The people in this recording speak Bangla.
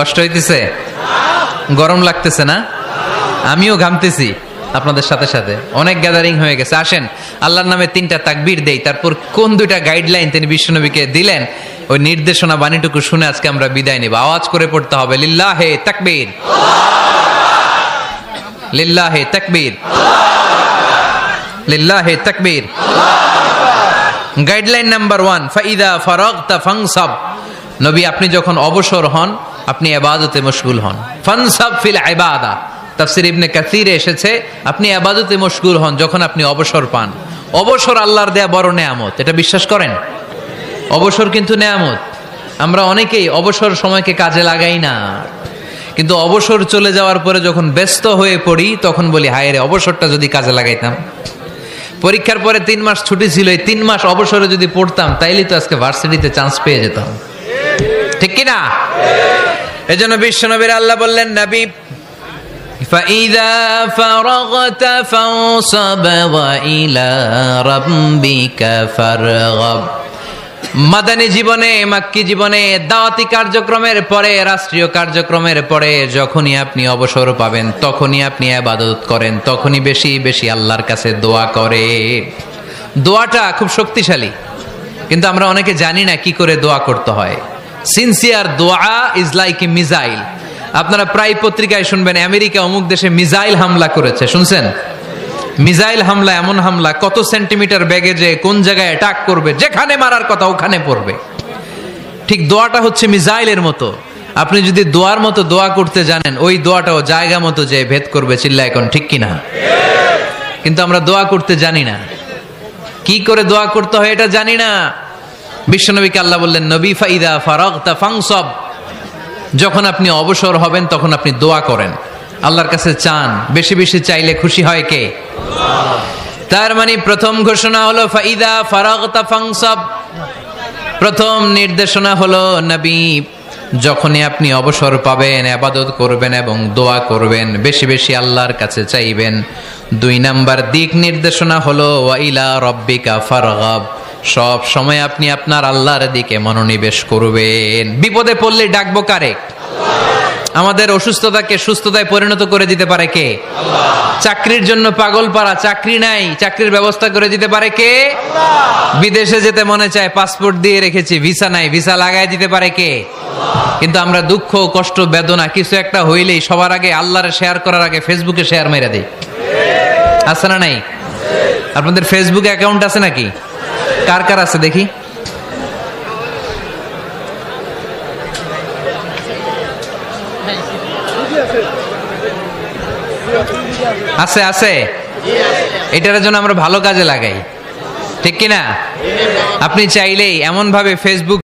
কষ্ট হইতেছে? গরম লাগতেছে না? আমিও ঘামতেছি আপনাদের সাথে সাথে। অনেক গ্যাদারিং হয়ে গেছে। আসেন আল্লাহর নামে 3টা তাকবীর দেই, তারপর কোন 2টা গাইডলাইন তিনি বিশ্বনবীকে দিলেন ওই নির্দেশনা বাণীটুকু শুনে আজকে আমরা বিদায় নেব। আওয়াজ করে পড়তে হবে লিল্লাহে তাকবীর, লিল্লাহে তাকবীর, লিল্লাহে তাকবীর। গাইডলাইন নাম্বার 1, ফাইদা ফারাগতা ফানসাব। নবী আপনি যখন অবসর হন আপনি ইবাদতে মশগুল হন। ফানসাব ফিল ইবাদা, তাফসীর ইবনে কাসিরে এসেছে আপনি ইবাদতে মশগুল হন যখন আপনি অবসর পান। অবসর আল্লাহর দেয়া বড় নেয়ামত, এটা বিশ্বাস করেন? অবসর কিন্তু নেয়ামত। আমরা অনেকেই অবসর সময়কে কাজে লাগাই না, কিন্তু অবসর চলে যাওয়ার পরে যখন ব্যস্ত হয়ে পড়ি তখন বলি হায় রে, অবসরটা যদি কাজে লাগাইতাম। পরীক্ষার পরে 3 মাস ছুটি ছিল, এই 3 মাস অবসরে যদি পড়তাম তাইলে তো আজকে ভার্সিটিতে চান্স পেয়ে যেতাম, ঠিক কিনা? এজন্য বিশ্বনবীর আল্লাহ বললেন, নবী ফাইদা ফারাগতা ফানসাব ওয়া ইলা রাব্বিকা ফারগাব। মাদানী জীবনে, মাক্কি জীবনে, দাওয়াতি কার্যক্রমের পরে, রাষ্ট্রীয় কার্যক্রমের পরে যখনই আপনি অবসর পাবেন তখনই আপনি ইবাদত করেন, তখনই বেশি বেশি আল্লাহর কাছে দোয়া করে। দোয়াটা খুব শক্তিশালী, কিন্তু আমরা অনেকে জানি না কি করে দোয়া করতে হয়। সিনসিয়ার দোয়া ইজ লাইক এ মিসাইল। আপনারা প্রায় পত্রিকায় শুনবেন আমেরিকা অমুক দেশে মিসাইল হামলা করেছে, শুনছেন? মিসাইল হামলা এমন হামলা, কত সেন্টিমিটার বেগে যে কোন জায়গায় অ্যাটাক করবে, যেখানে মারার কথা ওখানে পড়বে। ঠিক দোয়াটা হচ্ছে মিসাইলের মতো। আপনি যদি দোয়ার মতো দোয়া করতে জানেন, ওই দোয়াটাও জায়গা মতো যে ভেদ করবে। চিল্লা এখন ঠিক কিনা? কিন্তু আমরা দোয়া করতে জানি না, কি করে দোয়া করতে হয় এটা জানি না। বিশ্বনবীকে আল্লাহ বললেন, নবী ফাইদা ফারাগতা ফানসাব, যখন আপনি অবসর হবেন তখন আপনি দোয়া করেন, আল্লাহর কাছে চান। বেশি বেশি চাইলে খুশি হয় কে? তার মানে প্রথম ঘোষণা হলো ফাইদা ফারাগতা ফানসাব। প্রথম নির্দেশনা হলো নবী যখনই আপনি অবসর পাবেন ইবাদত করবেন এবং দোয়া করবেন, বেশি বেশি আল্লাহর কাছে চাইবেন। 2 নাম্বার দিক নির্দেশনা হলো ওয়া ইলা রাব্বিকা ফারগাব, সব সময় আপনি আপনার আল্লাহর দিকে মনোনিবেশ করবেন। বিপদে পড়লে ডাকবো কারে? আমাদের অসুস্থতাকে সুস্থতায় পরিণত করে দিতে পারে কে? আল্লাহ। চাকরির জন্য পাগল পারা, চাকরি নাই, চাকরির ব্যবস্থা করে দিতে পারে কে? আল্লাহ। বিদেশে যেতে মনে চায়, পাসপোর্ট দিয়ে রেখেছি, ভিসা নাই, ভিসা লাগাই দিতে পারে কে? আল্লাহ। কিন্তু আমরা দুঃখ কষ্ট বেদনা কিছু একটা হইলেই সবার আগে আল্লাহরে শেয়ার করার আগে ফেসবুকে শেয়ার মেরে দেই, আছে না নাই? আপনাদের ফেসবুক অ্যাকাউন্ট আছে নাকি? কার কার আছে দেখি? আছে আছে। এটার জন্য আমরা ভালো কাজে লাগাই, ঠিক কিনা? আপনি চাইলেই এমন ভাবে ফেসবুক